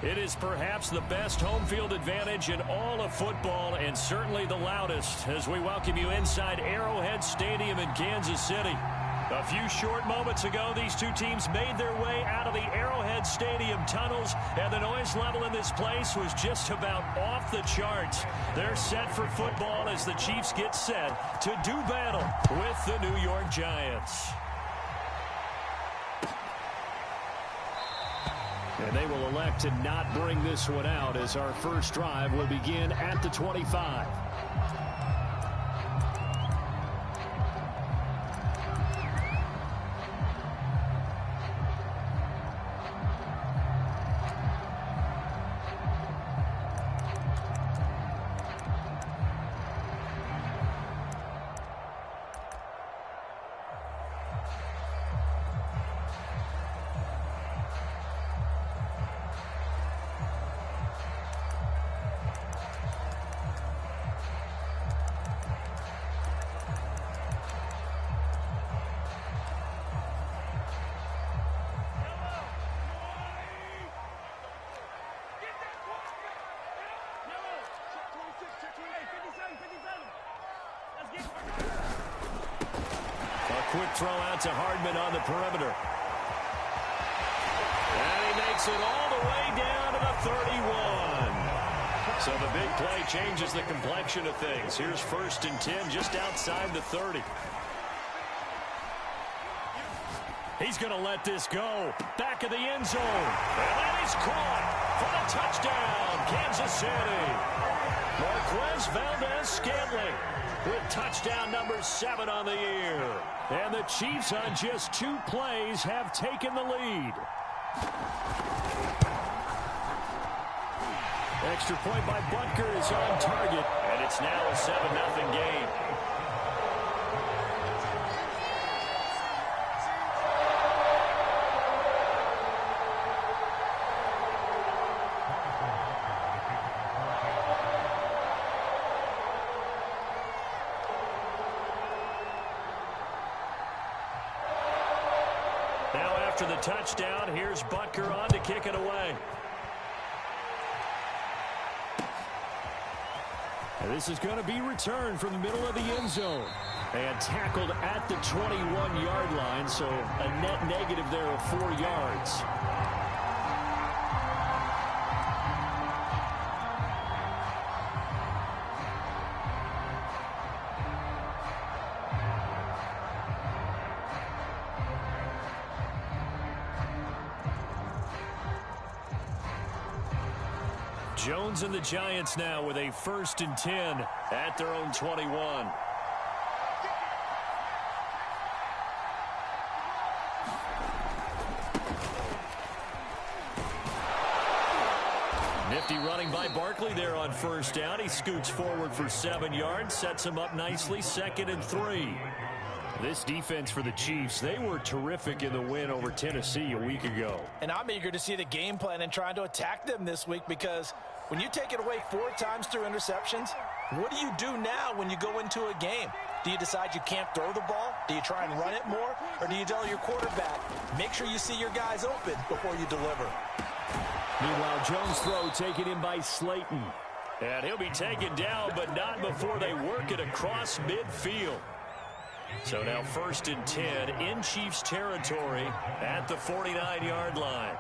It is perhaps the best home field advantage in all of football and certainly the loudest as we welcome you inside Arrowhead Stadium in Kansas City. A few short moments ago, these two teams made their way out of the Arrowhead Stadium tunnels, and the noise level in this place was just about off the charts. They're set for football as the Chiefs get set to do battle with the New York Giants. And they will elect to not bring this one out as our first drive will begin at the 25. Quick throw out to Hardman on the perimeter. And he makes it all the way down to the 31. So the big play changes the complexion of things. Here's 1st and 10 just outside the 30. He's going to let this go. Back of the end zone. And that is caught for the touchdown, Kansas City. Marquez Valdez-Scantling with touchdown number 7 on the year. And the Chiefs on just 2 plays have taken the lead. Extra point by Butker is on target. And it's now a 7-0 game. After the touchdown, here's Butker on to kick it away. And this is going to be returned from the middle of the end zone. And tackled at the 21-yard line, so a net negative there of 4 yards. Jones and the Giants now with a 1st and 10 at their own 21. Nifty running by Barkley there on 1st down. He scoots forward for 7 yards, sets him up nicely, 2nd and 3. This defense for the Chiefs, they were terrific in the win over Tennessee a week ago. And I'm eager to see the game plan and trying to attack them this week, because when you take it away 4 times through interceptions, what do you do now when you go into a game? Do you decide you can't throw the ball? Do you try and run it more? Or do you tell your quarterback, make sure you see your guys open before you deliver? Meanwhile, Jones' throw taken in by Slayton. And he'll be taken down, but not before they work it across midfield. So now 1st and 10 in Chiefs territory at the 49-yard line.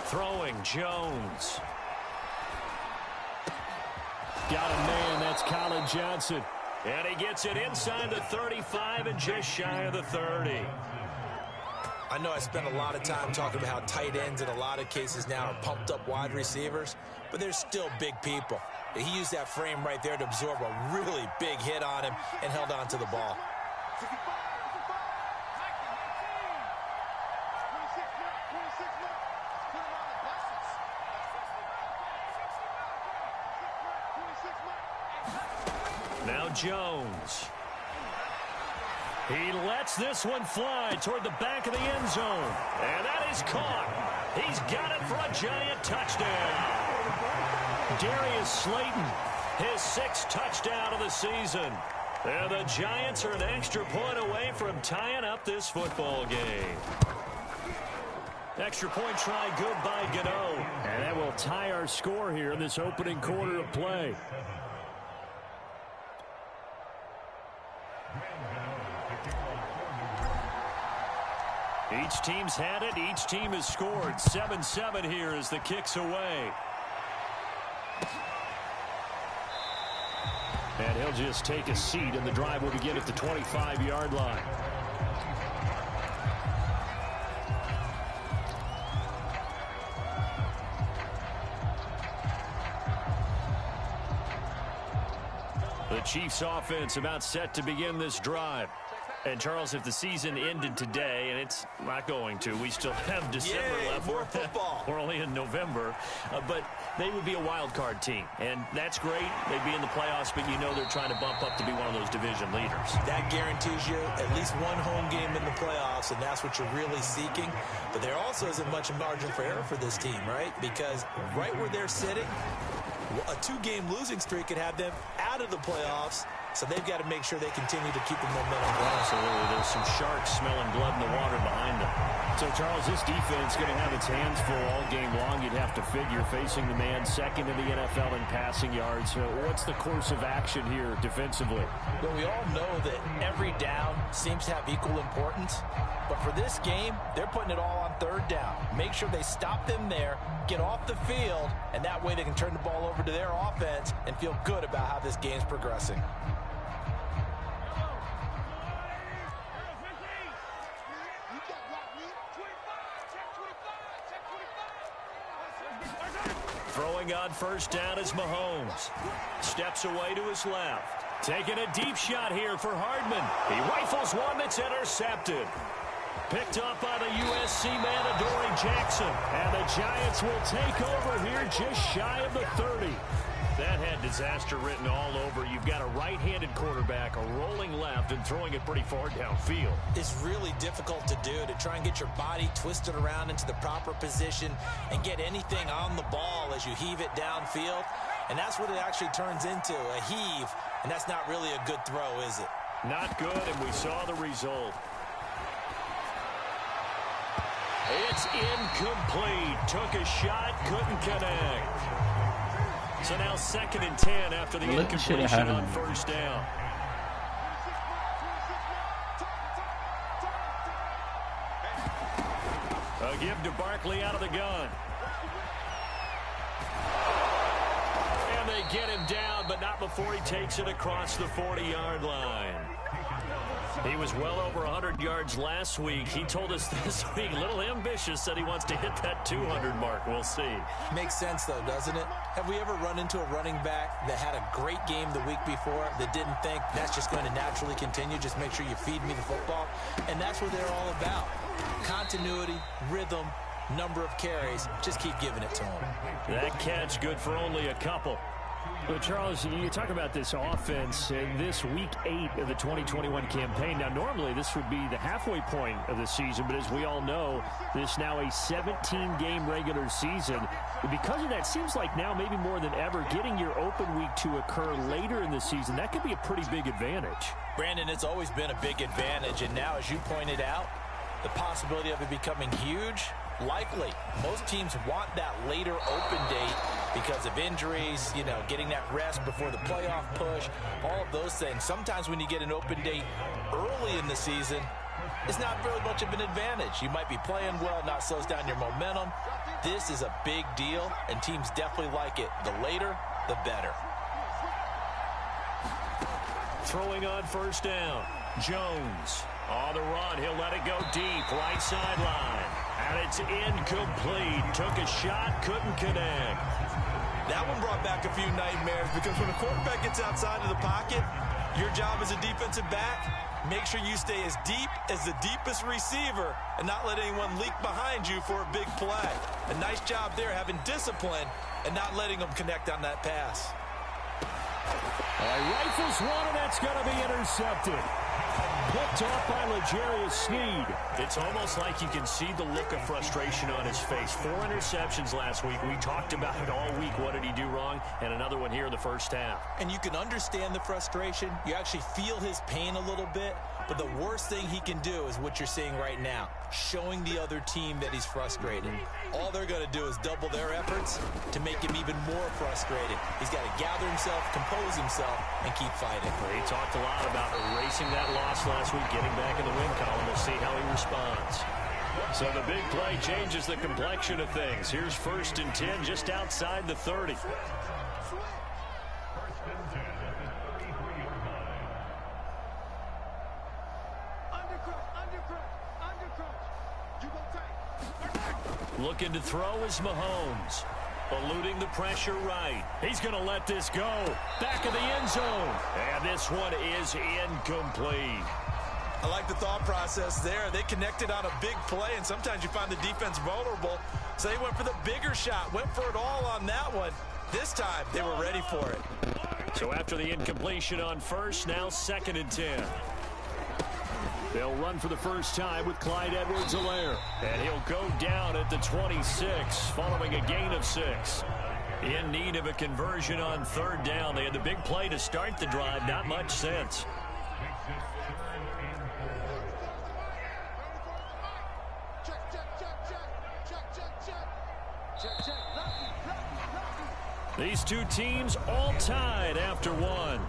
Throwing Jones. Got a man, that's Colin Johnson. And he gets it inside the 35 and just shy of the 30. I know I spent a lot of time talking about how tight ends in a lot of cases now are pumped up wide receivers, but they're still big people. He used that frame right there to absorb a really big hit on him and held on to the ball. Now Jones. He lets this one fly toward the back of the end zone. And that is caught. He's got it for a Giant touchdown. Darius Slayton, his 6th touchdown of the season. And the Giants are an extra point away from tying up this football game. Extra point try good by Gano. And that will tie our score here in this opening quarter of play. Each team's had it. Each team has scored. 7-7 here as the kick's away. And he'll just take a seat, and the drive will begin at the 25-yard line. The Chiefs offense about set to begin this drive. And, Charles, if the season ended today, and it's not going to, we still have December left. More football. We're only in November. But they would be a wild card team. And that's great. They'd be in the playoffs, but you know they're trying to bump up to be one of those division leaders. That guarantees you at least one home game in the playoffs, and that's what you're really seeking. But there also isn't much margin for error for this team, right? Because right where they're sitting, a 2-game losing streak could have them out of the playoffs. So they've got to make sure they continue to keep the momentum going. Absolutely. There's some sharks smelling blood in the water behind them. So, Charles, this defense is going to have its hands full all game long. You'd have to figure facing the man second in the NFL in passing yards. What's the course of action here defensively? Well, we all know that every down seems to have equal importance. But for this game, they're putting it all on third down. Make sure they stop them there, get off the field, and that way they can turn the ball over to their offense and feel good about how this game's progressing. Throwing on first down is Mahomes. Steps away to his left. Taking a deep shot here for Hardman. He rifles one that's intercepted. Picked up by the USC man, Adoree Jackson. And the Giants will take over here just shy of the 30. That had disaster written all over. You've got a right-handed quarterback, a rolling left, and throwing it pretty far downfield. It's really difficult to do, to try and get your body twisted around into the proper position and get anything on the ball as you heave it downfield. And that's what it actually turns into, a heave. And that's not really a good throw, is it? Not good, and we saw the result. It's incomplete. Took a shot, couldn't connect. So now 2nd and 10 after the incompletion on first down. A give to Barkley out of the gun. And they get him down, but not before he takes it across the 40-yard line. He was well over 100 yards last week. He told us this week, a little ambitious, said he wants to hit that 200 mark. We'll see. Makes sense, though, doesn't it? Have we ever run into a running back that had a great game the week before that didn't think that's just going to naturally continue? Just make sure you feed me the football. And that's what they're all about. Continuity, rhythm, number of carries. Just keep giving it to them. That catch good for only a couple. Well, Charles, you talk about this offense in this week 8 of the 2021 campaign. Now, normally this would be the halfway point of the season, but as we all know, this now a 17-game regular season. Because of that, seems like now maybe more than ever, getting your open week to occur later in the season, that could be a pretty big advantage. Brandon, it's always been a big advantage, and now, as you pointed out, the possibility of it becoming huge, likely. Most teams want that later open date because of injuries, you know, getting that rest before the playoff push, all of those things. Sometimes when you get an open date early in the season, it's not really much of an advantage. You might be playing well, not slows down your momentum. This is a big deal, and teams definitely like it. The later, the better. Throwing on first down, Jones. On the run, he'll let it go deep, right sideline. And it's incomplete. Took a shot, couldn't connect. That one brought back a few nightmares because when a quarterback gets outside of the pocket, your job as a defensive back, make sure you stay as deep as the deepest receiver and not let anyone leak behind you for a big play. A nice job there, having discipline and not letting them connect on that pass. Rifles one, and that's going to be intercepted. picked off by L'Jarius Sneed. It's almost like you can see the look of frustration on his face. 4 interceptions last week. We talked about it all week. What did he do wrong? And another one here in the first half. And you can understand the frustration. You actually feel his pain a little bit. But the worst thing he can do is what you're seeing right now, showing the other team that he's frustrated. All they're going to do is double their efforts to make him even more frustrated. He's got to gather himself, compose himself, and keep fighting. He talked a lot about erasing that loss last week, getting back in the win column. We'll see how he responds. So the big play changes the complexion of things. Here's 1st and 10 just outside the 30. Looking to throw is Mahomes. Eluding the pressure right. He's going to let this go. Back of the end zone. And this one is incomplete. I like the thought process there. They connected on a big play, and sometimes you find the defense vulnerable. So they went for the bigger shot, went for it all on that one. This time, they were ready for it. So after the incompletion on first, now 2nd and 10. They'll run for the first time with Clyde Edwards-Helaire. And he'll go down at the 26 following a gain of 6. In need of a conversion on 3rd down. They had the big play to start the drive. Not much sense. These two teams all tied after one.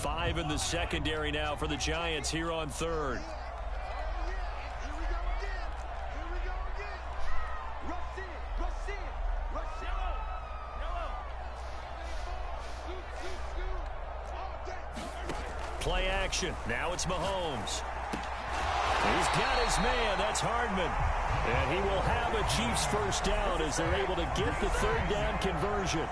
5 in the secondary now for the Giants here on 3rd. Play action. Now it's Mahomes. He's got his man. That's Hardman. And he will have a Chiefs first down as they're able to get the 3rd down conversion.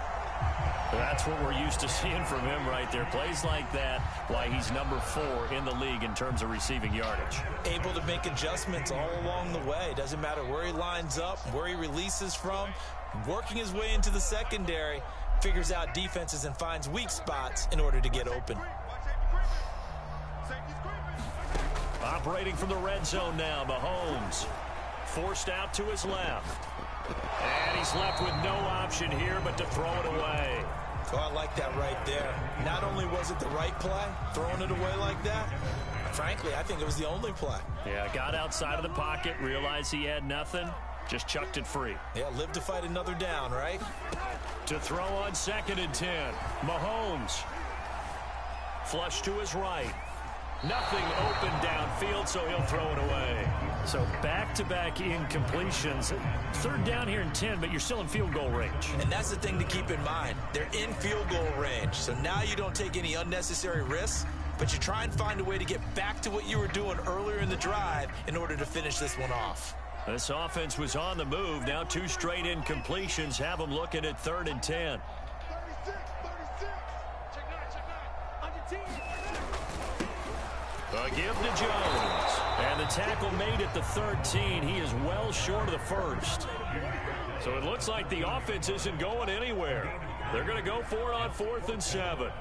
That's what we're used to seeing from him right there. Plays like that, why he's number 4 in the league in terms of receiving yardage. Able to make adjustments all along the way. Doesn't matter where he lines up, where he releases from. Working his way into the secondary, figures out defenses and finds weak spots in order to get open. Operating from the red zone now, Mahomes. Forced out to his left. And he's left with no option here but to throw it away. Oh, I like that right there. Not only was it the right play, throwing it away like that, frankly, I think it was the only play. Yeah, got outside of the pocket, realized he had nothing, just chucked it free. Yeah, live to fight another down, right? To throw on 2nd and 10. Mahomes. Flush to his right. Nothing open downfield, so he'll throw it away. So back-to-back incompletions. 3rd down here and 10, but you're still in field goal range. And that's the thing to keep in mind. They're in field goal range, so now you don't take any unnecessary risks, but you try and find a way to get back to what you were doing earlier in the drive in order to finish this one off. This offense was on the move. Now 2 straight incompletions have them looking at 3rd and 10. A give to Jones. And the tackle made at the 13. He is well short of the 1st. So it looks like the offense isn't going anywhere. They're going to go for it on 4th and 7.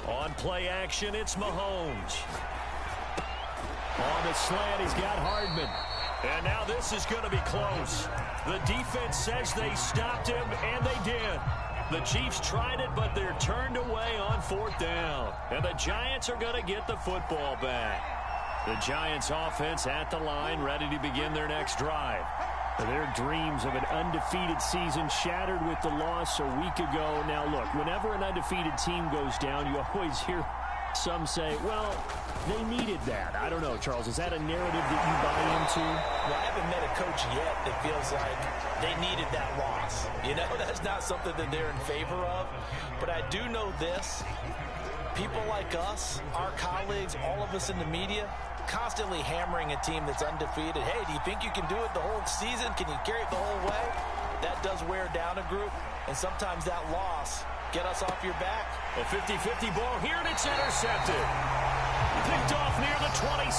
On play action, it's Mahomes. On the slant, he's got Hardman. And now this is going to be close. The defense says they stopped him, and they did. The Chiefs tried it, but they're turned away on 4th down. And the Giants are going to get the football back. The Giants offense at the line, ready to begin their next drive. Their dreams of an undefeated season shattered with the loss a week ago. Now, look, whenever an undefeated team goes down, you always hear some say, well, they needed that. I don't know, Charles. Is that a narrative that you buy into? Well, I haven't met a coach yet that feels like they needed that loss. You know, that's not something that they're in favor of. But I do know this. People like us, our colleagues, all of us in the media, constantly hammering a team that's undefeated. Hey, do you think you can do it the whole season? Can you carry it the whole way? That does wear down a group, and sometimes that loss get us off your back. A 50-50 ball here, and it's intercepted. Picked off near the 26.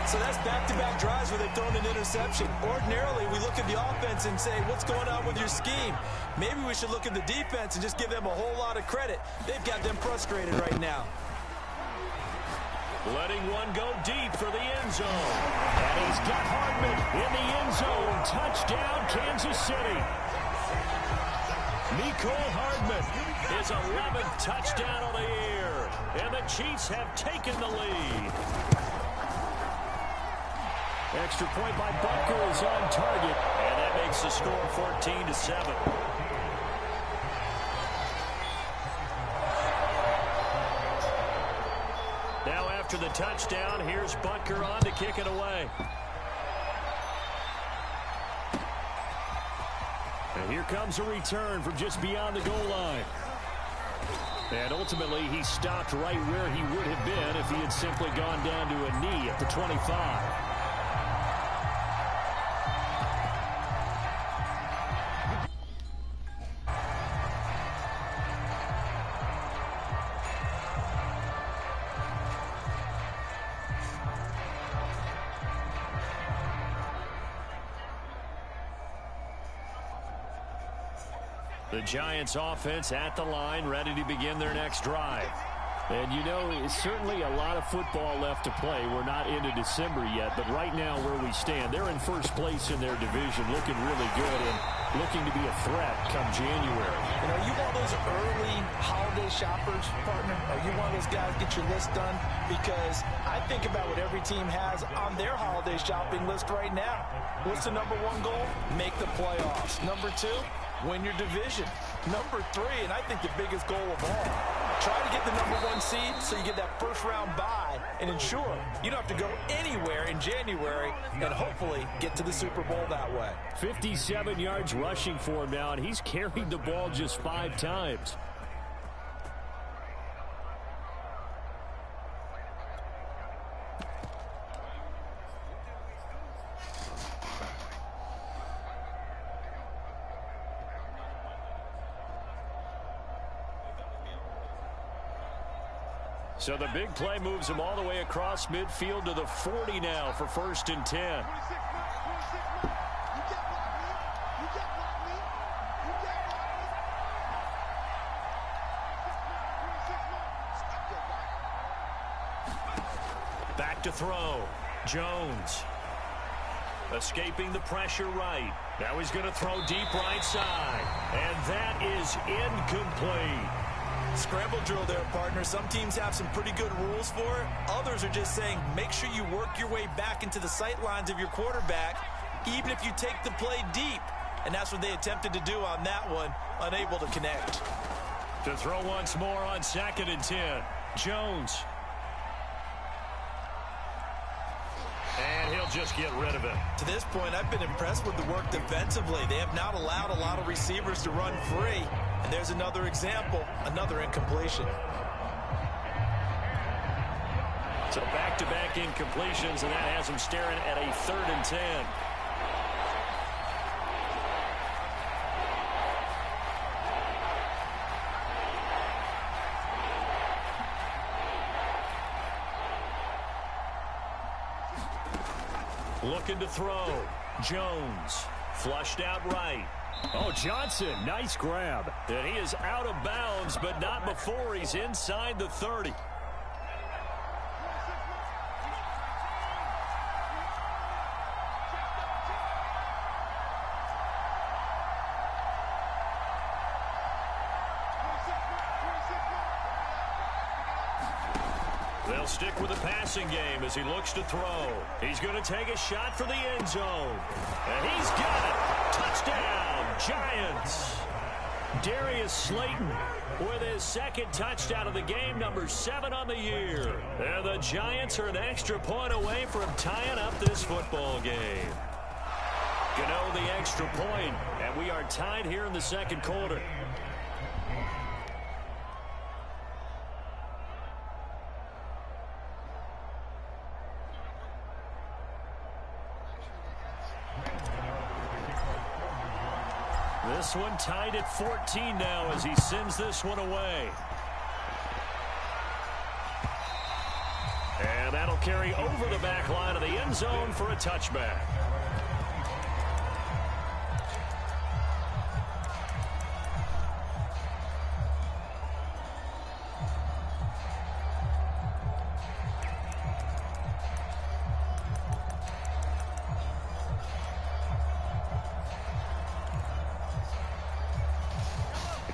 So that's back-to-back drives where they've thrown an interception. Ordinarily, we look at the offense and say, what's going on with your scheme? Maybe we should look at the defense and just give them a whole lot of credit. They've got them frustrated right now. Letting one go deep for the end zone. And he's got Hardman in the end zone. Touchdown, Kansas City. Mecole Hardman, his 11th touchdown of the year. And the Chiefs have taken the lead. Extra point by Bunker is on target. And that makes the score 14-7. Now after the touchdown, here's Bunker on to kick it away. And here comes a return from just beyond the goal line. And ultimately, he stopped right where he would have been if he had simply gone down to a knee at the 25. The Giants offense at the line, ready to begin their next drive. And you know, it's certainly a lot of football left to play. We're not into December yet, but right now where we stand, they're in first place in their division, looking really good and looking to be a threat come January. You know, you one of those early holiday shoppers, partner? Are you one of those guys get your list done? Because I think about what every team has on their holiday shopping list right now. What's the number one goal? Make the playoffs. Number two, win your division. Number three, and I think the biggest goal of all, try to get the number one seed so you get that first round bye and ensure you don't have to go anywhere in January and hopefully get to the Super Bowl that way. 57 yards rushing for him now, and he's carried the ball just 5 times. So the big play moves him all the way across midfield to the 40 now for 1st and 10. Back to throw. Jones. Escaping the pressure right. Now he's going to throw deep right side. And that is incomplete. Scramble drill there, partner. Some teams have some pretty good rules for it. Others are just saying make sure you work your way back into the sight lines of your quarterback, even if you take the play deep. And that's what they attempted to do on that one, unable to connect. To throw once more on 2nd and 10. Jones. And he'll just get rid of it. To this point, I've been impressed with the work defensively. They have not allowed a lot of receivers to run free. And there's another example, another incompletion. So back-to-back incompletions, and that has him staring at a 3rd and 10. Looking to throw. Jones. Flushed out right. Oh, Johnson, nice grab. And he is out of bounds, but not before he's inside the 30. They'll stick with the passing game as he looks to throw. He's going to take a shot for the end zone. And he's got it. Touchdown, Giants. Darius Slayton with his 2nd touchdown of the game, number 7 on the year. And the Giants are an extra point away from tying up this football game. Gano the extra point, and we are tied here in the 2nd quarter. This one tied at 14 now as he sends this one away. And that'll carry over the back line of the end zone for a touchback.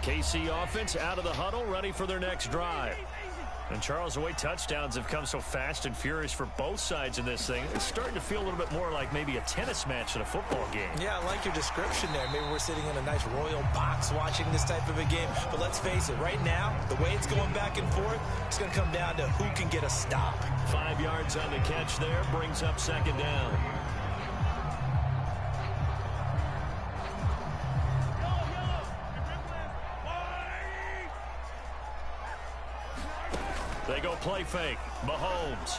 KC offense out of the huddle, ready for their next drive. And Charles, the way touchdowns have come so fast and furious for both sides in this thing, it's starting to feel a little bit more like maybe a tennis match than a football game. Yeah, I like your description there. Maybe we're sitting in a nice royal box watching this type of a game. But let's face it, right now, the way it's going back and forth, it's going to come down to who can get a stop. 5 yards on the catch there, brings up second down. They go play fake. Mahomes.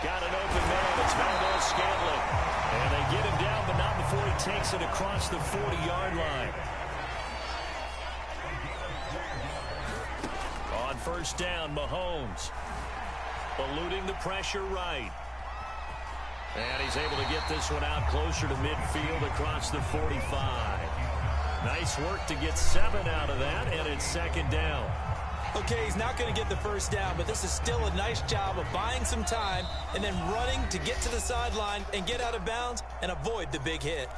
Got an open man. It's Valdez-Scantling. And they get him down, but not before he takes it across the 40-yard line. On first down, Mahomes. Eluding the pressure right. And he's able to get this one out closer to midfield across the 45. Nice work to get 7 out of that, and it's second down. Okay, he's not going to get the first down, but this is still a nice job of buying some time and then running to get to the sideline and get out of bounds and avoid the big hit.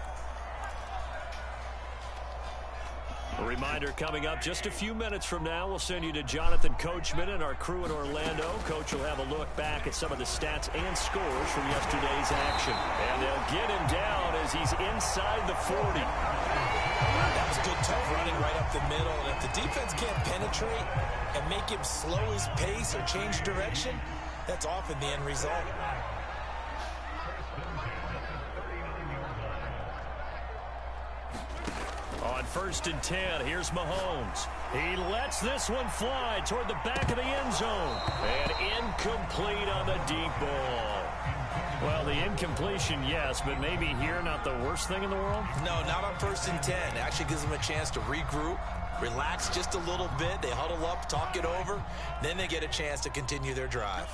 A reminder coming up just a few minutes from now. We'll send you to Jonathan Coachman and our crew in Orlando. Coach will have a look back at some of the stats and scores from yesterday's action. And they'll get him down as he's inside the 40. That was good tough running right up the middle. And if the defense can't penetrate and make him slow his pace or change direction, that's often the end result. On first and 10, here's Mahomes. He lets this one fly toward the back of the end zone. And incomplete on the deep ball. Well, the incompletion, yes, but maybe here not the worst thing in the world? No, not on first and 10. It actually gives them a chance to regroup, relax just a little bit. They huddle up, talk it over. Then they get a chance to continue their drive.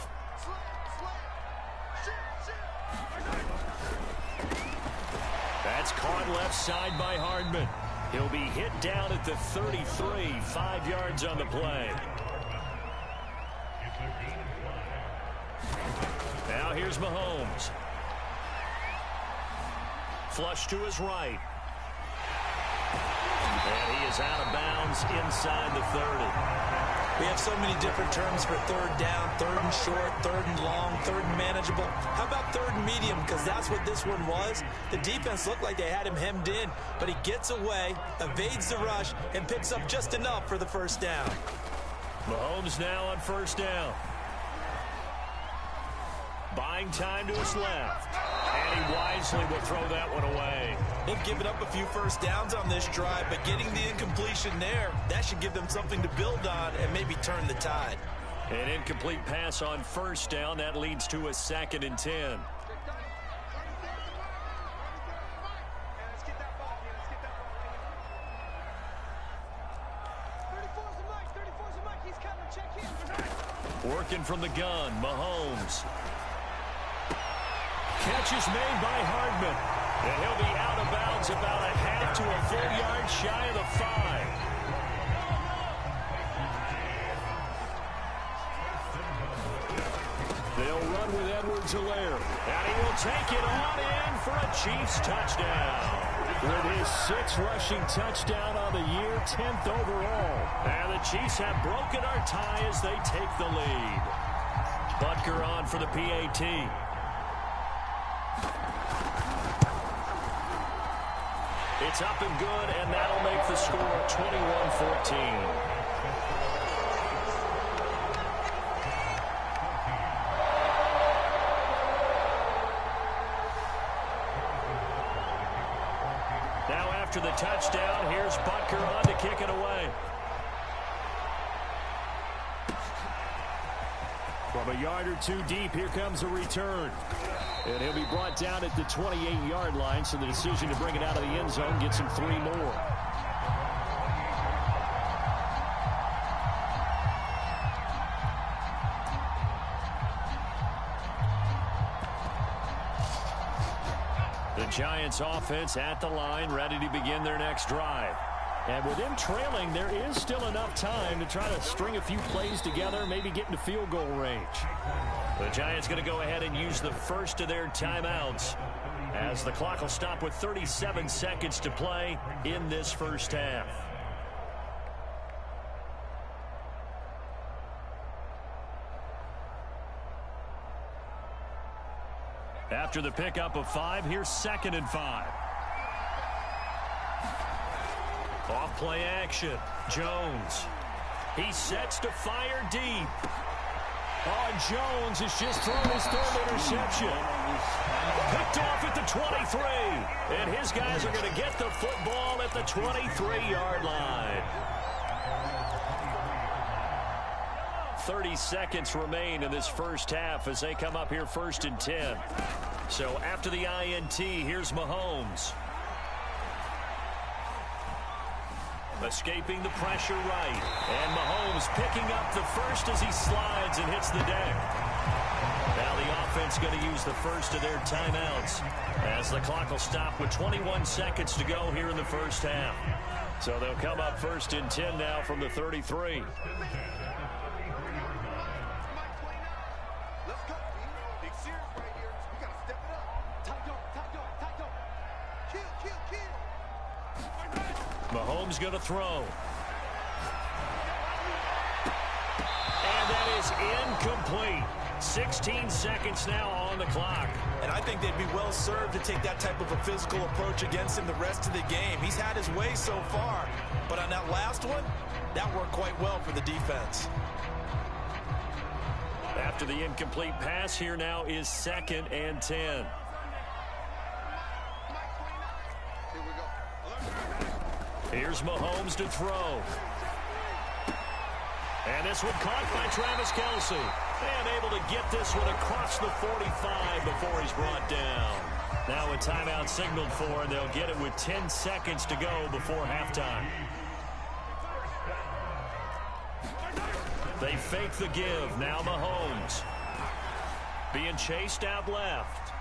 That's caught left side by Hardman. He'll be hit down at the 33, 5 yards on the play. Now here's Mahomes. Flush to his right. And he is out of bounds inside the 30. We have so many different terms for third down, third and short, third and long, third and manageable. How about third and medium? Because that's what this one was. The defense looked like they had him hemmed in, but he gets away, evades the rush, and picks up just enough for the first down. Mahomes now on first down. Buying time to his left. And he wisely will throw that one away. They've given up a few first downs on this drive, but getting the incompletion there, that should give them something to build on and maybe turn the tide. An incomplete pass on first down. That leads to a second and 10. Working from the gun, Mahomes. Catch is made by Hardman. And he'll be out of bounds about a half to a full yard shy of the 5. They'll run with Edwards-Helaire. And he will take it on in for a Chiefs touchdown. With his 6th rushing touchdown on the year, 10th overall. And the Chiefs have broken our tie as they take the lead. Butker on for the PAT. It's up and good, and that'll make the score 21-14. Now after the touchdown, here's Butker on to kick it away. From a yard or two deep, here comes a return. And he'll be brought down at the 28-yard line, so the decision to bring it out of the end zone gets him 3 more. Giants offense at the line, ready to begin their next drive. And with them trailing, there is still enough time to try to string a few plays together, maybe get into field goal range. The Giants going to go ahead and use the first of their timeouts as the clock will stop with 37 seconds to play in this first half. After the pickup of 5, here's 2nd and 5. Off play action. Jones. He sets to fire deep. Oh, and Jones has just thrown his 3rd interception. Picked off at the 23. And his guys are going to get the football at the 23-yard line. 30 seconds remain in this first half as they come up here 1st and 10. So after the INT, here's Mahomes. Escaping the pressure right. And Mahomes picking up the first as he slides and hits the deck. Now the offense going to use the first of their timeouts as the clock will stop with 21 seconds to go here in the first half. So they'll come up 1st and 10 now from the 33. Mahomes going to throw. And that is incomplete. 16 seconds now on the clock. And I think they'd be well served to take that type of a physical approach against him the rest of the game. He's had his way so far. But on that last one, that worked quite well for the defense. After the incomplete pass, here now is 2nd and 10. Here's Mahomes to throw. And this one caught by Travis Kelce. And able to get this one across the 45 before he's brought down. Now a timeout signaled for, and they'll get it with 10 seconds to go before halftime. They fake the give. Now Mahomes. Being chased out left.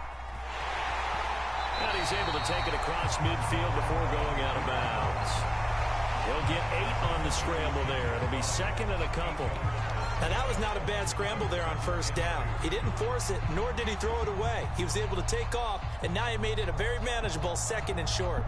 And he's able to take it across midfield before going out of bounds. He'll get 8 on the scramble there. It'll be 2nd and a couple. Now that was not a bad scramble there on 1st down. He didn't force it, nor did he throw it away. He was able to take off, and now he made it a very manageable 2nd and short.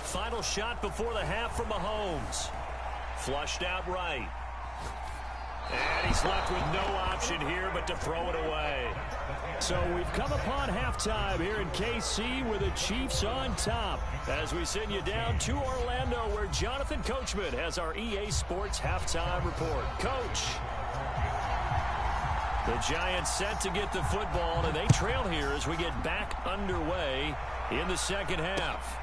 Final shot before the half from Mahomes. Flushed out right. And he's left with no option here but to throw it away. So we've come upon halftime here in KC with the Chiefs on top. As we send you down to Orlando where Jonathan Coachman has our EA Sports halftime report. Coach. The Giants set to get the football, and they trail here as we get back underway in the second half.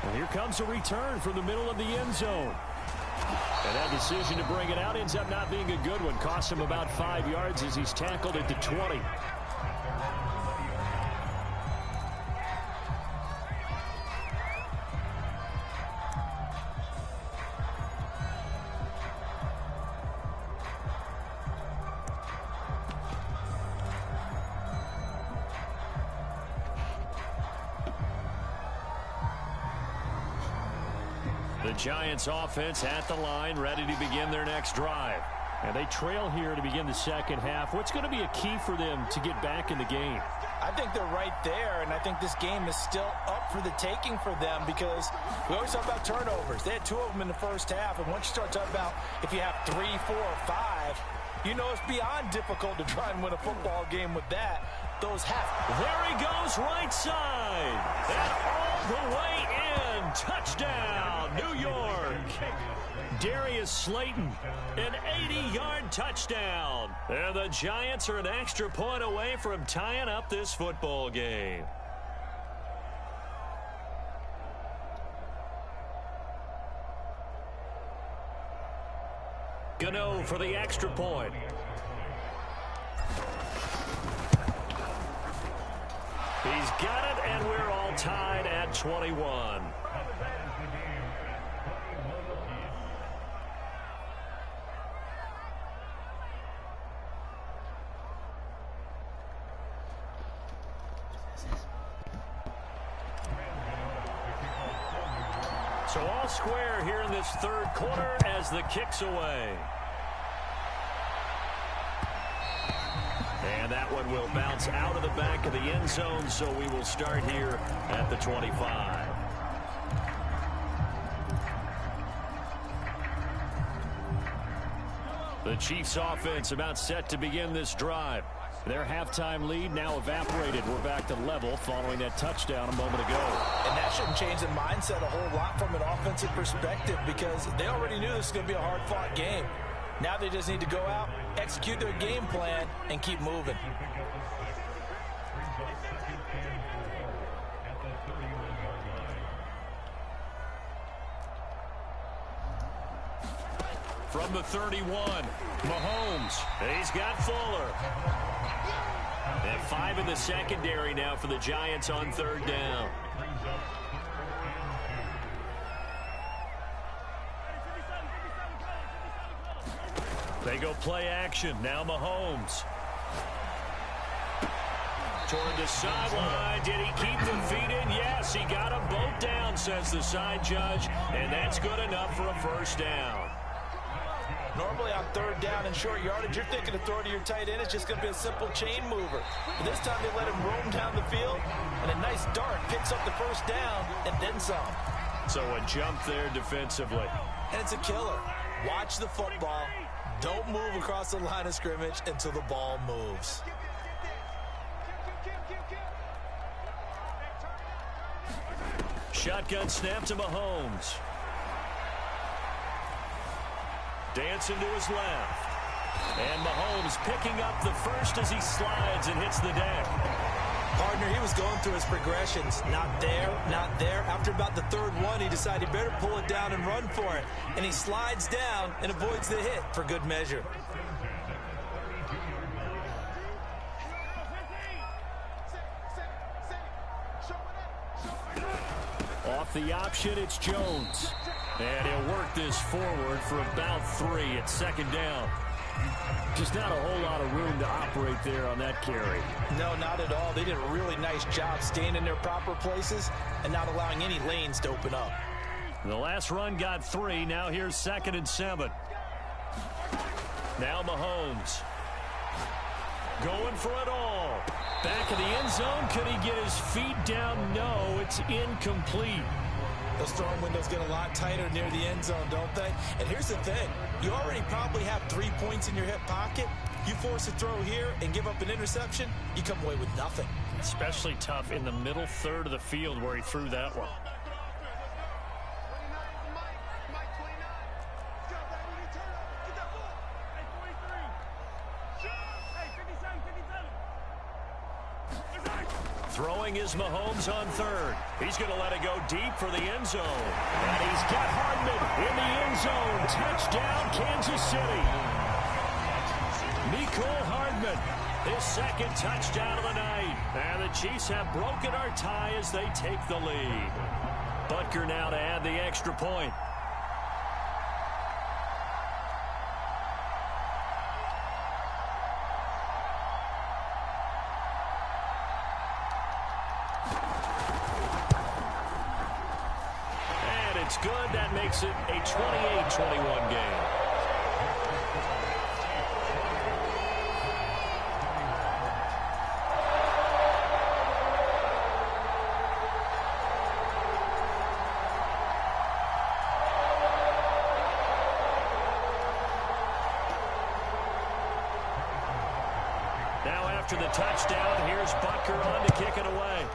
And here comes a return from the middle of the end zone. And that decision to bring it out ends up not being a good one. Costs him about 5 yards as he's tackled at the 20. The Giants offense at the line, ready to begin their next drive. And they trail here to begin the second half. What's going to be a key for them to get back in the game? I think they're right there, and I think this game is still up for the taking for them because we always talk about turnovers. They had 2 of them in the first half, and once you start talking about if you have 3, 4, or 5, you know it's beyond difficult to try and win a football game with that. Those half. There he goes right side. And all the way in. Touchdown, New York. Darius Slayton, an 80-yard touchdown. And the Giants are an extra point away from tying up this football game. for the extra point. He's got it, and we're all tied at 21. So all square here in this third quarter as the kick's away. And that one will bounce out of the back of the end zone, so we will start here at the 25. The Chiefs offense about set to begin this drive. Their halftime lead now evaporated. We're back to level following that touchdown a moment ago. And that shouldn't change the mindset a whole lot from an offensive perspective because they already knew this was going to be a hard-fought game. Now they just need to go out, execute their game plan, and keep moving. From the 31, Mahomes. He's got Fuller. And 5 in the secondary now for the Giants on third down. They go play action. Now Mahomes. Toward the sideline. Did he keep the feet in? Yes, he got them both down, says the side judge. And that's good enough for a first down. Normally on third down and short yardage, you're thinking of throwing to your tight end. It's just going to be a simple chain mover. But this time they let him roam down the field, and a nice dart picks up the first down and then some. So a jump there defensively. And it's a killer. Watch the football. Don't move across the line of scrimmage until the ball moves. Shotgun snap to Mahomes. Dancing to his left. And Mahomes picking up the first as he slides and hits the deck. Partner, he was going through his progressions. Not there, not there. After about the third one, he decided he better pull it down and run for it. And he slides down and avoids the hit for good measure. Off the option, it's Jones. And he'll work this forward for about 3 at second down. Just not a whole lot of room to operate there on that carry. No, not at all. They did a really nice job staying in their proper places and not allowing any lanes to open up. The last run got 3. Now here's 2nd and 7. Now Mahomes. Going for it all. Back of the end zone. Could he get his feet down? No, it's incomplete. Those throwing windows get a lot tighter near the end zone, don't they? And here's the thing. You already probably have 3 points in your hip pocket. You force a throw here and give up an interception, you come away with nothing. Especially tough in the middle third of the field where he threw that one. Throwing is Mahomes on third. He's going to let it go deep for the end zone. And he's got Hardman in the end zone. Touchdown, Kansas City. Mecole Hardman, his 2nd touchdown of the night. And the Chiefs have broken our tie as they take the lead. Butker now to add the extra point. It's good. That makes it a 28-21 game. Now after the touchdown, here's Butker on to kick it away.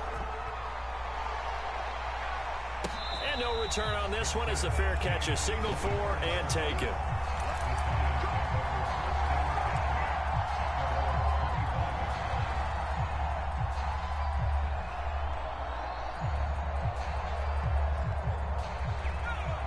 No return on this one as the fair catch is signaled for and taken.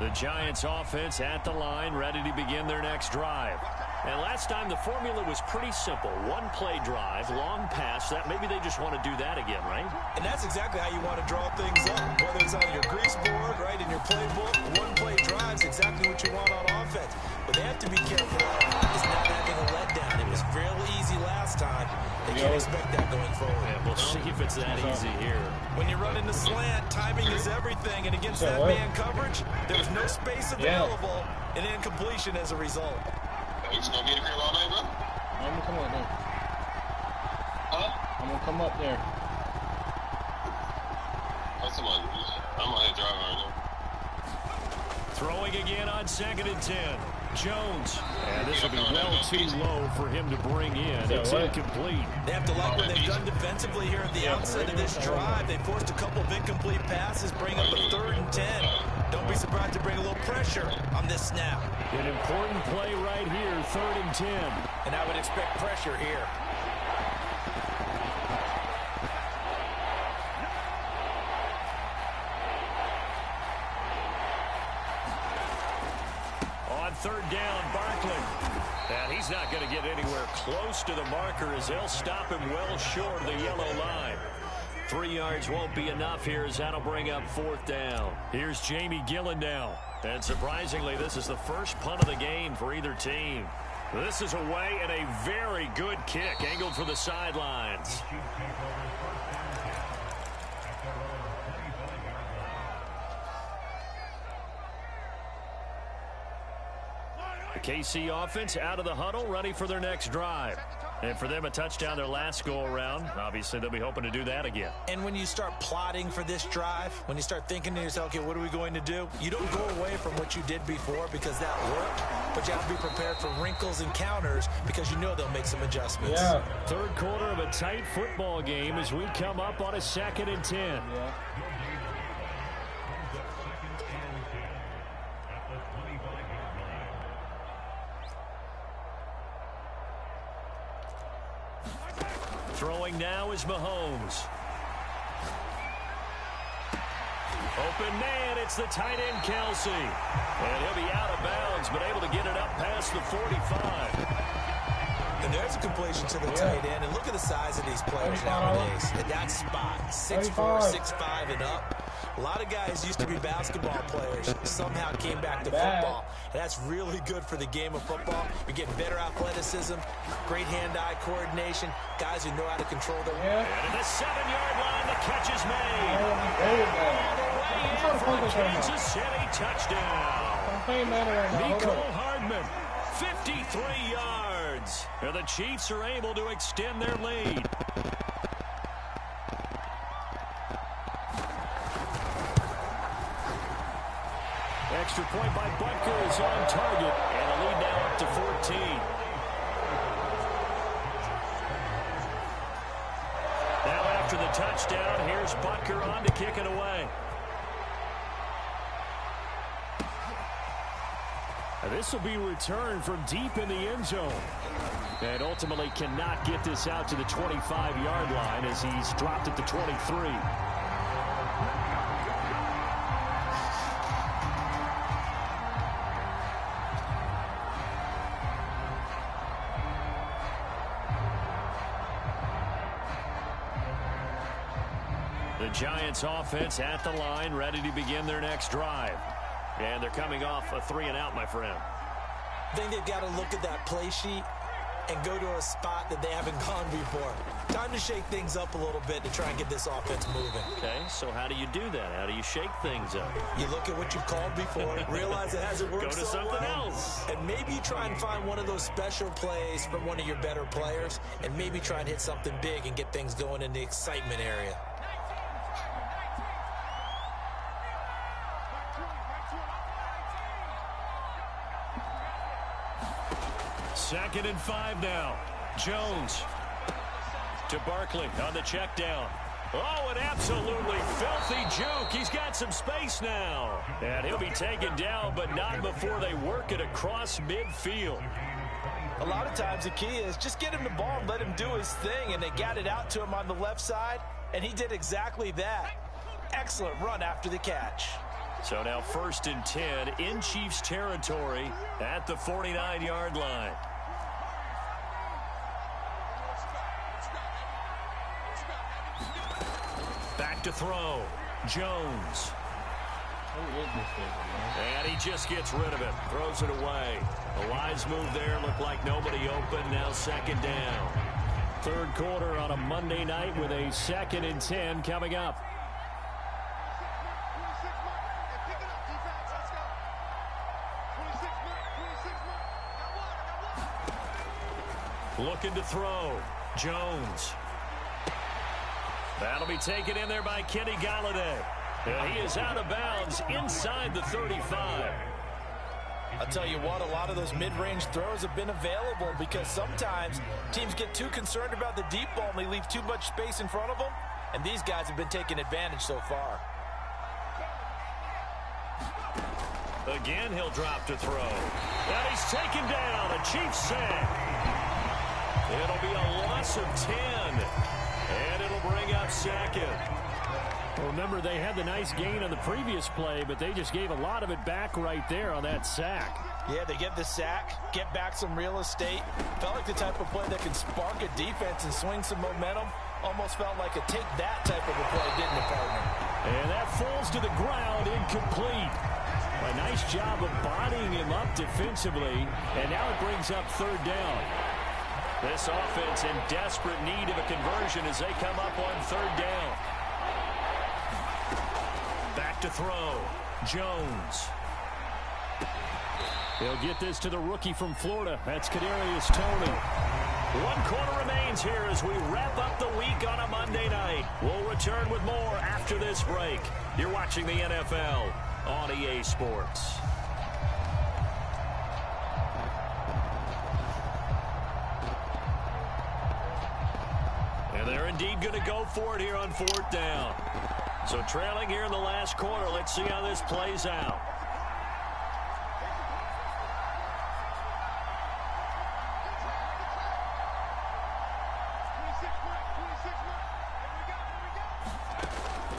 The Giants offense at the line, ready to begin their next drive. And last time the formula was pretty simple. One play drive, long pass. That maybe they just want to do that again, right? And that's exactly how you want to draw things up. Whether it's on your grease board, right, in your playbook, one play drive's exactly what you want on offense. But they have to be careful is not having a letdown. It was real easy last time. They can't expect that going forward. Yeah, we'll see if it's that easy here. When you run into slant, timing is everything. And against that man coverage, there's no space available and incompletion as a result. You just gonna be in the crib all night, bro? I'm gonna come up there. Huh? I'm gonna come up there. That's somebody. I'm on here driving right now. Throwing again on 2nd and 10. Jones. And this will be well too low for him to bring in. It's incomplete. They have to like what they've done defensively here at the outset of this drive. They forced a couple of incomplete passes, bring up a 3rd and 10. Don't be surprised to bring a little pressure on this snap. An important play right here, 3rd and 10. And I would expect pressure here. On 3rd down, Barkley. And he's not going to get anywhere close to the marker as they'll stop him well short of the yellow line. 3 yards won't be enough here as that'll bring up 4th down. Here's Jamie Gillen now. And surprisingly, this is the first punt of the game for either team. This is away and a very good kick angled for the sidelines. The KC offense out of the huddle, ready for their next drive. And for them, a touchdown their last go-around. Obviously, they'll be hoping to do that again. And when you start plotting for this drive, when you start thinking to yourself, okay, what are we going to do? You don't go away from what you did before because that worked, but you have to be prepared for wrinkles and counters because you know they'll make some adjustments. Yeah. 3rd quarter of a tight football game as we come up on a 2nd and 10. Yeah. Throwing now is Mahomes. Open man, it's the tight end Kelsey. And he'll be out of bounds, but able to get it up past the 45. And there's a completion to the tight end. And look at the size of these players nowadays. At that spot, 6'4", 6'5", and up. A lot of guys used to be basketball players, somehow came back to football. And that's really good for the game of football. You're getting better athleticism, great hand-eye coordination, guys who know how to control their... And at the 7-yard line, the catch is made. Kansas City touchdown. Nicole Hardman, 53 yards. And the Chiefs are able to extend their lead. Extra point by Butker is on target, and a lead now up to 14. Now after the touchdown, here's Butker on to kick it away. This will be returned from deep in the end zone. And ultimately cannot get this out to the 25-yard line as he's dropped at the 23. The Giants offense at the line, ready to begin their next drive. And they're coming off a 3-and-out, my friend. I think they've got to look at that play sheet and go to a spot that they haven't gone before. Time to shake things up a little bit to try and get this offense moving. Okay, so how do you do that? How do you shake things up? You look at what you've called before, realize it hasn't worked Go to so something well, else. and maybe try and find one of those special plays from one of your better players, and maybe try and hit something big and get things going in the excitement area. Second and 5 now. Jones to Barkley on the check down. Oh, an absolutely filthy juke. He's got some space now. And he'll be taken down, but not before they work it across midfield. A lot of times the key is just get him the ball and let him do his thing, and they got it out to him on the left side, and he did exactly that. Excellent run after the catch. So now 1st and 10 in Chiefs territory at the 49-yard line. Back to throw. Jones. And he just gets rid of it. Throws it away. The wise move there. Looked like nobody open. Now second down. Third quarter on a Monday night with a 2nd and 10 coming up. Looking to throw. Jones. That'll be taken in there by Kenny Galladay. And he is out of bounds inside the 35. I'll tell you what, a lot of those mid-range throws have been available because sometimes teams get too concerned about the deep ball and they leave too much space in front of them. And these guys have been taking advantage so far. Again, he'll drop to throw. And he's taken down. A Chiefs sack. It'll be a loss of 10. And it'll bring up 2nd. Well, remember, they had the nice gain on the previous play, but they just gave a lot of it back right there on that sack. Yeah, they get the sack, get back some real estate. Felt like the type of play that can spark a defense and swing some momentum. Almost felt like a take that type of a play, didn't it, partner? And that falls to the ground, incomplete. A nice job of bodying him up defensively, and now it brings up 3rd down. This offense in desperate need of a conversion as they come up on 3rd down. Back to throw. Jones. They'll get this to the rookie from Florida. That's Kadarius Toney. 1 quarter remains here as we wrap up the week on a Monday night. We'll return with more after this break. You're watching the NFL on EA Sports. And they're indeed going to go for it here on 4th down. So trailing here in the last quarter. Let's see how this plays out.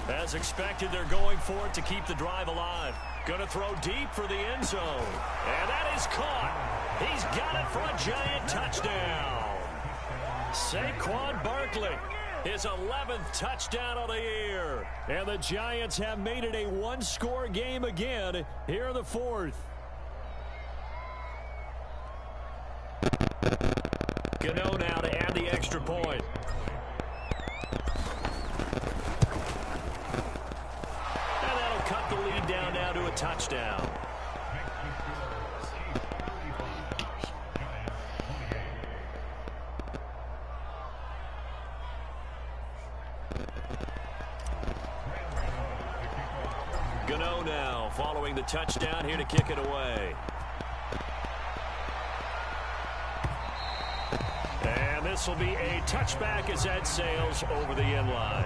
As expected, they're going for it to keep the drive alive. Going to throw deep for the end zone. And that is caught. He's got it for a giant touchdown. Saquon Barkley, his 11th touchdown of the year. And the Giants have made it a 1-score game again here in the 4th. Gano now to add the extra point. And that'll cut the lead down now to a touchdown. Gano now following the touchdown here to kick it away. And this will be a touchback as that sails over the end line.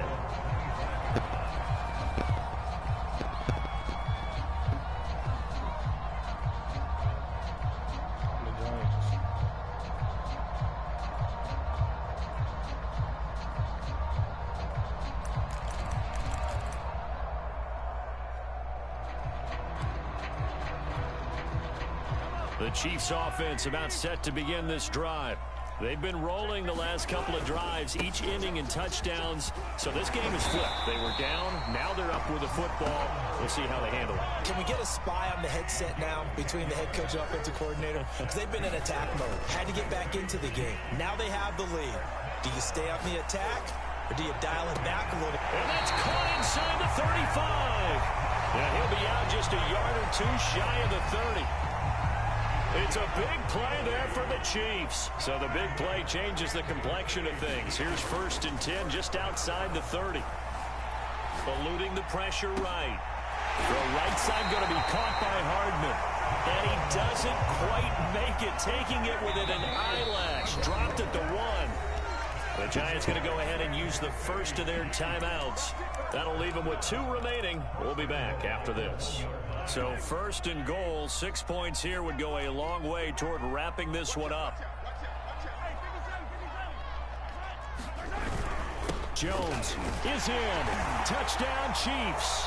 The Chiefs offense about set to begin this drive. They've been rolling the last couple of drives, each ending in touchdowns. So this game is flipped. They were down. Now they're up with the football. We'll see how they handle it. Can we get a spy on the headset now between the head coach and offensive coordinator? Because they've been in attack mode. Had to get back into the game. Now they have the lead. Do you stay on the attack or do you dial it back a little? And that's caught inside the 35. And he'll be out just a yard or two shy of the 30. It's a big play there for the Chiefs. So the big play changes the complexion of things. Here's 1st and 10 just outside the 30. Eluding the pressure right. The right side going to be caught by Hardman. And he doesn't quite make it, taking it within an eyelash. Dropped at the 1. The Giants going to go ahead and use the first of their timeouts. That'll leave them with 2 remaining. We'll be back after this. So 1st and goal, 6 points here would go a long way toward wrapping this one up. Jones is in. Touchdown, Chiefs.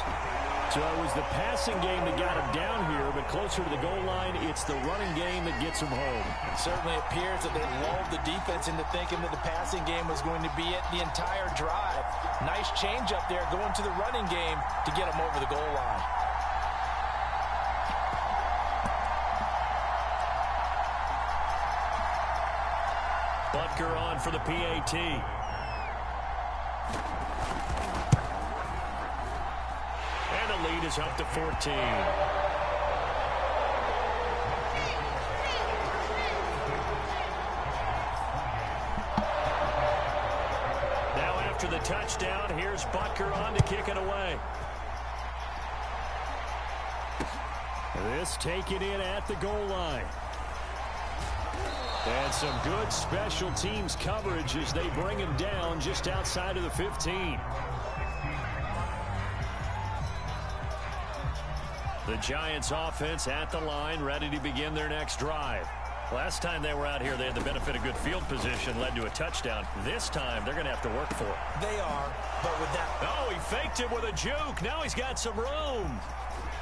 So it was the passing game that got him down here, but closer to the goal line, it's the running game that gets him home. It certainly appears that they lulled the defense into thinking that the passing game was going to be it the entire drive. Nice change up there going to the running game to get him over the goal line. Butker on for the PAT. Lead is up to 14. Now after the touchdown, here's Butker on to kick it away. This taken in at the goal line. And some good special teams coverage as they bring him down just outside of the 15. The Giants offense at the line, ready to begin their next drive. Last time they were out here, they had the benefit of good field position, led to a touchdown. This time, they're going to have to work for it. They are, but with that... Oh, he faked it with a juke. Now he's got some room.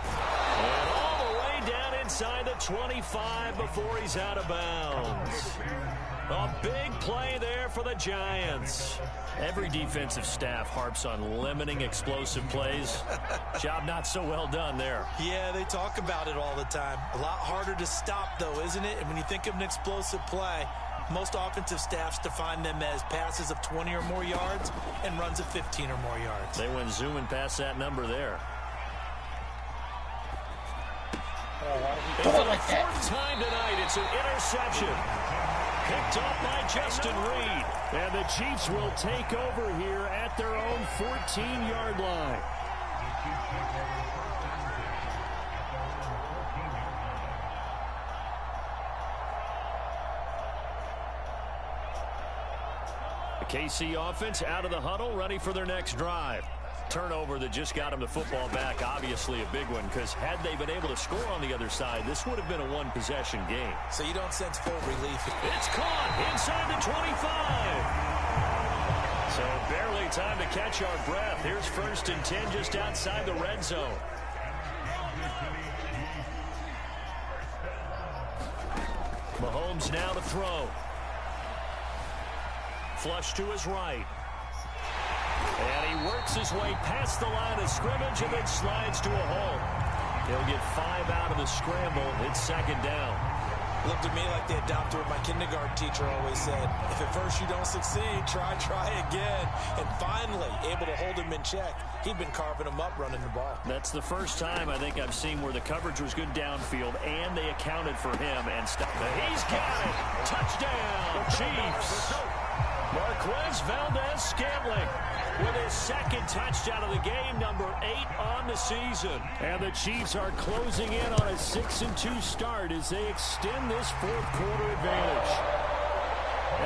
And all the way down inside the 25 before he's out of bounds. A big play there for the Giants. Every defensive staff harps on limiting explosive plays. Job not so well done there. Yeah, they talk about it all the time. A lot harder to stop, though, isn't it? And when you think of an explosive play, most offensive staffs define them as passes of 20 or more yards and runs of 15 or more yards. They went zooming past that number there. For the fourth time tonight, it's an interception. Picked up by Justin Reed. And the Chiefs will take over here at their own 14-yard line. The KC offense out of the huddle, ready for their next drive. Turnover that just got him the football back, obviously a big one, because had they been able to score on the other side, this would have been a one-possession game. So you don't sense full relief. It's caught inside the 25. So barely time to catch our breath. Here's 1st and 10 just outside the red zone. Mahomes now to throw. Flush to his right. And he works his way past the line of scrimmage and then slides to a hole. He'll get 5 out of the scramble. It's 2nd down. Looked to me like they adopted what my kindergarten teacher always said. If at first you don't succeed, try again. And finally, able to hold him in check. He'd been carving him up running the ball. That's the first time I think I've seen where the coverage was good downfield and they accounted for him and stopped. He's got it. Touchdown, Chiefs. Marquez Valdez-Scantling with his 2nd touchdown of the game, number 8 on the season. And the Chiefs are closing in on a 6-2 start as they extend this 4th quarter advantage.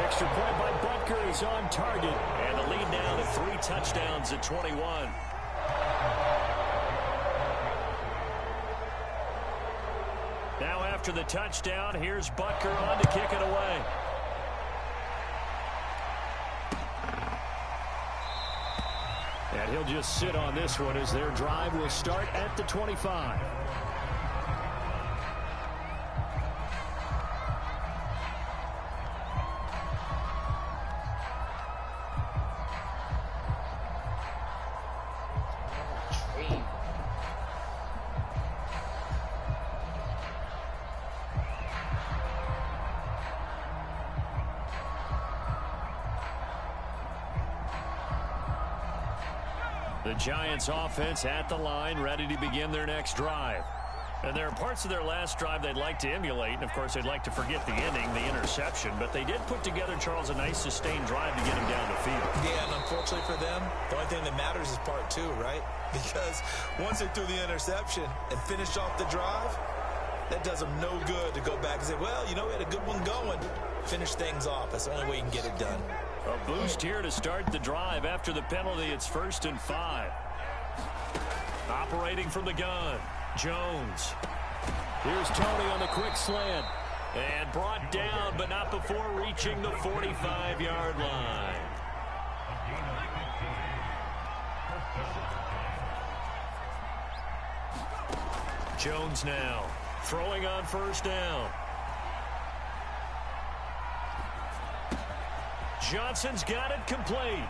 Extra point by Butker is on target. And the lead now to 3 touchdowns at 21. Now after the touchdown, here's Butker on to kick it away. And he'll just sit on this one as their drive will start at the 25. The Giants offense at the line, ready to begin their next drive. And there are parts of their last drive they'd like to emulate, and of course they'd like to forget the ending, the interception, but they did put together, Charles, a nice sustained drive to get him down the field. Yeah, and unfortunately for them, the only thing that matters is part 2, right? Because once they threw the interception and finished off the drive, that does them no good to go back and say, well, you know, we had a good one going. Finish things off. That's the only way you can get it done. A boost here to start the drive. After the penalty, it's 1st and 5. Operating from the gun, Jones. Here's Tony on the quick slant. And brought down, but not before reaching the 45-yard line. Jones now throwing on first down. Johnson's got it complete.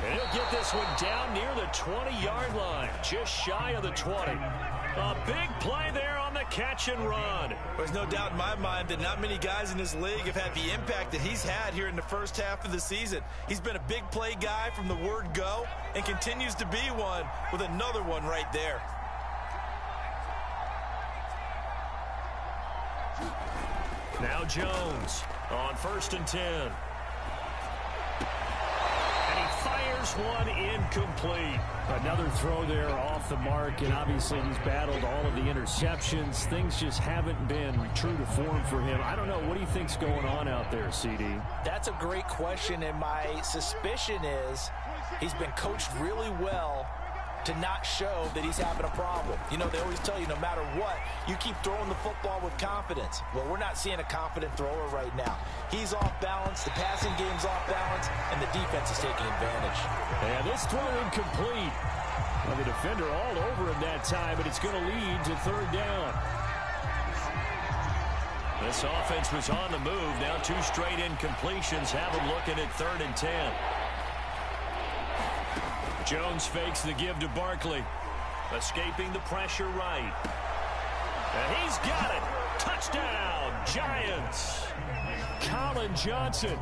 And he'll get this one down near the 20-yard line, just shy of the 20. A big play there on the catch and run. There's no doubt in my mind that not many guys in this league have had the impact that he's had here in the first half of the season. He's been a big play guy from the word go and continues to be one with another one right there. Now Jones on 1st and 10. Fires one incomplete. Another throw there off the mark, and obviously he's battled all of the interceptions. Things just haven't been true to form for him. I don't know. What do you think's going on out there, CD? That's a great question, and my suspicion is he's been coached really well to not show that he's having a problem. You know, they always tell you no matter what, you keep throwing the football with confidence. Well, we're not seeing a confident thrower right now. He's off balance, the passing game's off balance, and the defense is taking advantage. And this throw incomplete. Well, the defender all over him that time, but it's going to lead to 3rd down. This offense was on the move. Now 2 straight incompletions have him looking at 3rd and 10. Jones fakes the give to Barkley. Escaping the pressure right. And he's got it. Touchdown, Giants. Colin Johnson,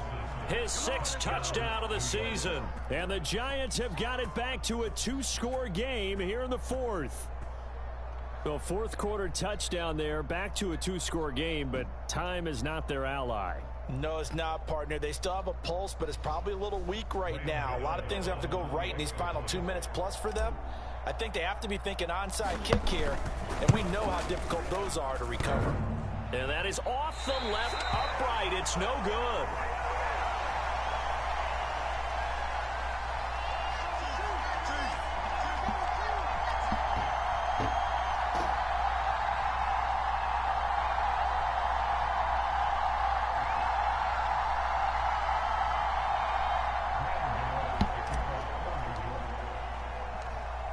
his 6th touchdown of the season. And the Giants have got it back to a 2-score game here in the 4th. The 4th quarter touchdown there, back to a 2-score game, but time is not their ally. No, it's not, partner. They still have a pulse, but it's probably a little weak right now. A lot of things have to go right in these final 2 minutes plus for them. I think they have to be thinking onside kick here, and we know how difficult those are to recover. And that is off the left upright. It's no good.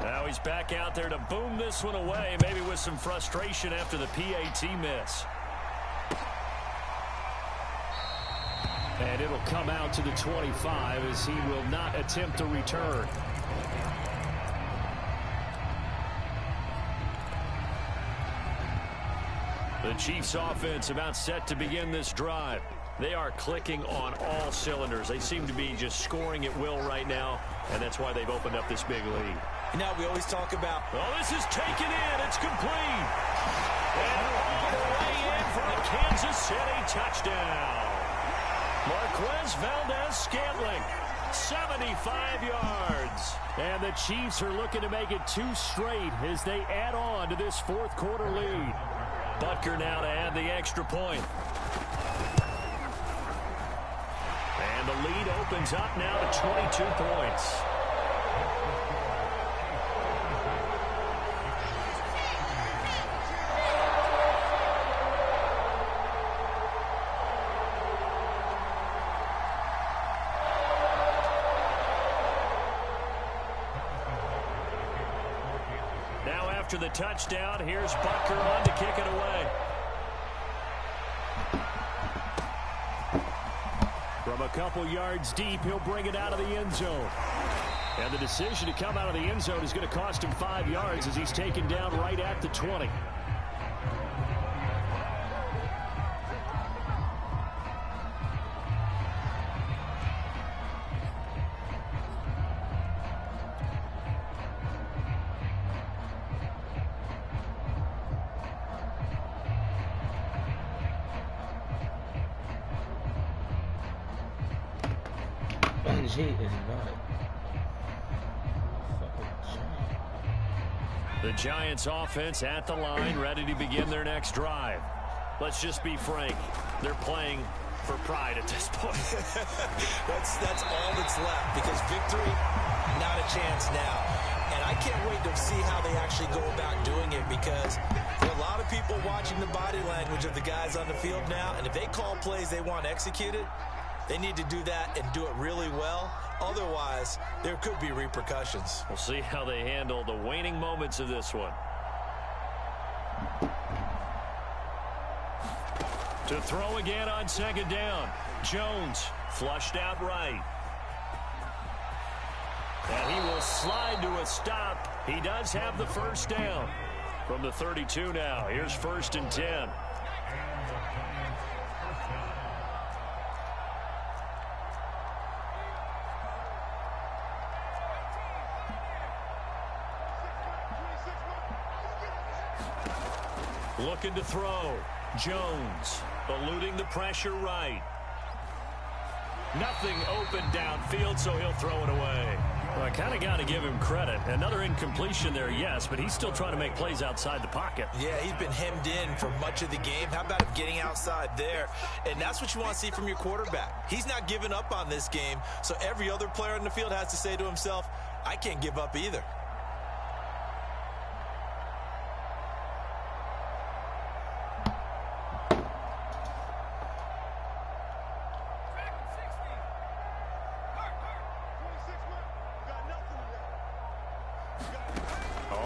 Now he's back out there to boom this one away, maybe with some frustration after the PAT miss. And it'll come out to the 25 as he will not attempt a return. The Chiefs offense about set to begin this drive. They are clicking on all cylinders. They seem to be just scoring at will right now, and that's why they've opened up this big lead. Now we always talk about, oh, this is taken in. It's complete. And all the way in for a Kansas City touchdown. Marquez Valdez-Scantling, 75 yards. And the Chiefs are looking to make it 2 straight as they add on to this 4th quarter lead. Butker now to add the extra point. And the lead opens up now to 22 points. After the touchdown, here's Butker on to kick it away. From a couple yards deep, he'll bring it out of the end zone. And the decision to come out of the end zone is going to cost him 5 yards as he's taken down right at the 20. The Giants offense at the line, ready to begin their next drive. Let's just be frank. They're playing for pride at this point. that's all that's left, because victory, not a chance now. And I can't wait to see how they actually go about doing it, because there are a lot of people watching the body language of the guys on the field now, and if they call plays they want executed, they need to do that and do it really well. Otherwise, there could be repercussions. We'll see how they handle the waning moments of this one. To throw again on second down. Jones flushed out right. And he will slide to a stop. He does have the first down. From the 32 now. Here's 1st and 10. Looking to throw. Jones eluding the pressure right. Nothing open downfield, so he'll throw it away. Well, I kind of got to give him credit. Another incompletion there, yes, but he's still trying to make plays outside the pocket. Yeah, he's been hemmed in for much of the game. How about him getting outside there? And that's what you want to see from your quarterback. He's not giving up on this game, so every other player in the field has to say to himself, I can't give up either.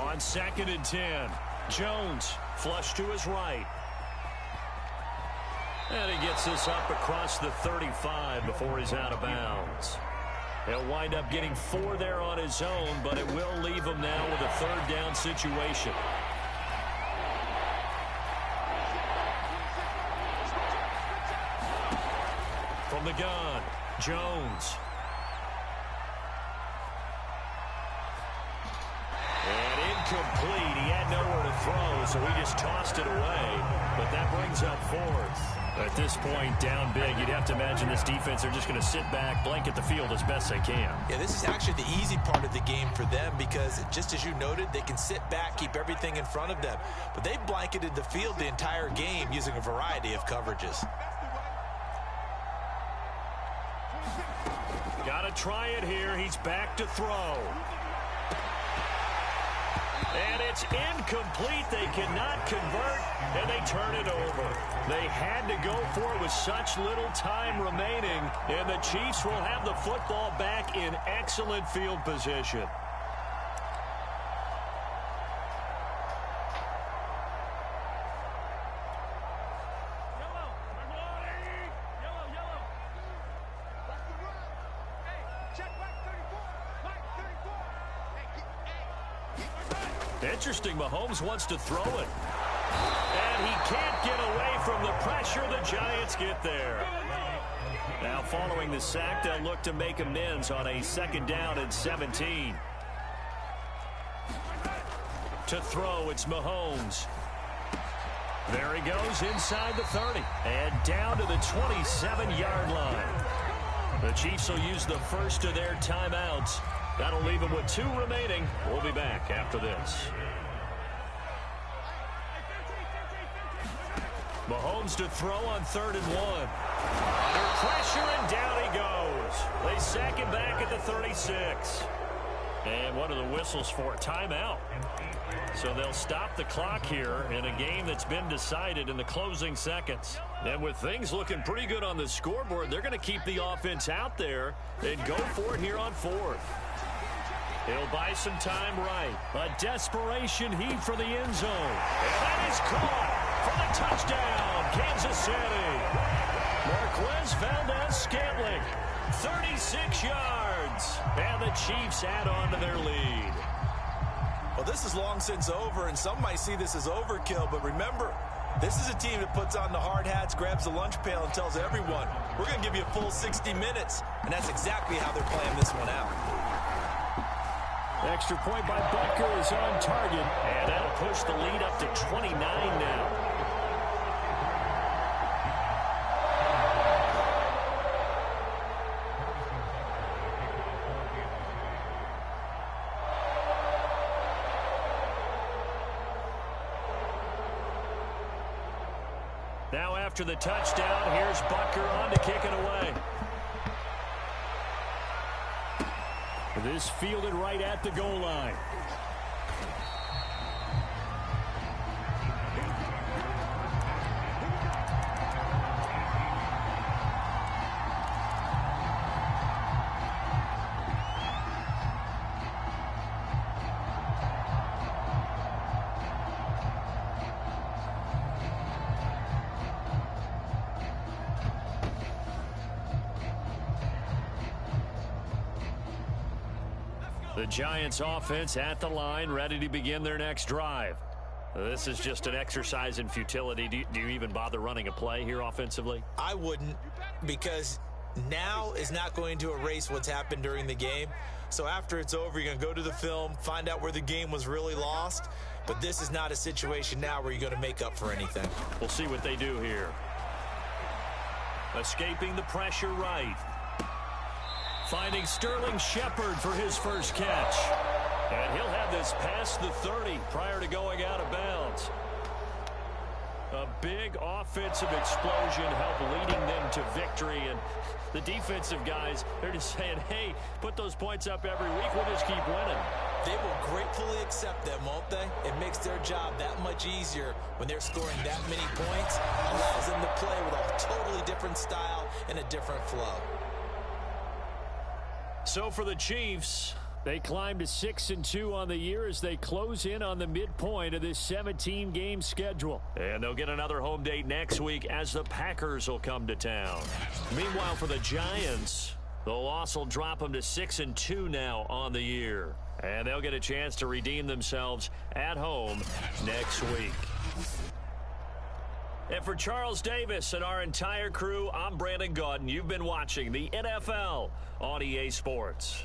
On 2nd and 10, Jones flush to his right. And he gets this up across the 35 before he's out of bounds. He'll wind up getting 4 there on his own, but it will leave him now with a 3rd down situation. From the gun, Jones. Complete. He had nowhere to throw, so he just tossed it away. But that brings up 4th. At this point, down big, you'd have to imagine this defense are just going to sit back, blanket the field as best they can. Yeah, this is actually the easy part of the game for them because, just as you noted, they can sit back, keep everything in front of them. But they've blanketed the field the entire game using a variety of coverages. Got to try it here. He's back to throw. And it's incomplete. They cannot convert, and they turn it over. They had to go for it with such little time remaining, and the Chiefs will have the football back in excellent field position. Interesting, Mahomes wants to throw it. And he can't get away from the pressure. The Giants get there. Now following the sack, they'll look to make amends on a 2nd down and 17. To throw, it's Mahomes. There he goes inside the 30. And down to the 27-yard line. The Chiefs will use the first of their timeouts. That'll leave them with 2 remaining. We'll be back after this. Mahomes to throw on 3rd and 1. Under pressure, and down he goes. They sack him back at the 36. And what are the whistles for? Timeout. So they'll stop the clock here in a game that's been decided in the closing seconds. And with things looking pretty good on the scoreboard, they're going to keep the offense out there and go for it here on 4th. He'll buy some time right. A desperation heave for the end zone. And that is caught for the touchdown, Kansas City. Marquez Valdez-Scantling, 36 yards. And the Chiefs add on to their lead. Well, this is long since over, and some might see this as overkill. But remember, this is a team that puts on the hard hats, grabs the lunch pail, and tells everyone, we're going to give you a full 60 minutes. And that's exactly how they're playing this one out. Extra point by Butker is on target. And that'll push the lead up to 29 now. Now after the touchdown, here's Butker on to kick it away. This fielded right at the goal line. The Giants offense at the line, ready to begin their next drive. This is just an exercise in futility. Do you even bother running a play here offensively? I wouldn't, because now is not going to erase what's happened during the game. So after it's over, you're going to go to the film, find out where the game was really lost. But this is not a situation now where you're going to make up for anything. We'll see what they do here. Escaping the pressure right. Finding Sterling Shepard for his first catch. And he'll have this past the 30 prior to going out of bounds. A big offensive explosion helped leading them to victory. And the defensive guys, they're just saying, hey, put those points up every week. We'll just keep winning. They will gratefully accept them, won't they? It makes their job that much easier when they're scoring that many points. Allows them to play with a totally different style and a different flow. So for the Chiefs, they climb to 6-2 on the year as they close in on the midpoint of this 17-game schedule. And they'll get another home date next week as the Packers will come to town. Meanwhile, for the Giants, the loss will drop them to 6-2 now on the year. And they'll get a chance to redeem themselves at home next week. And for Charles Davis and our entire crew, I'm Brandon Gaudin. You've been watching the NFL on EA Sports.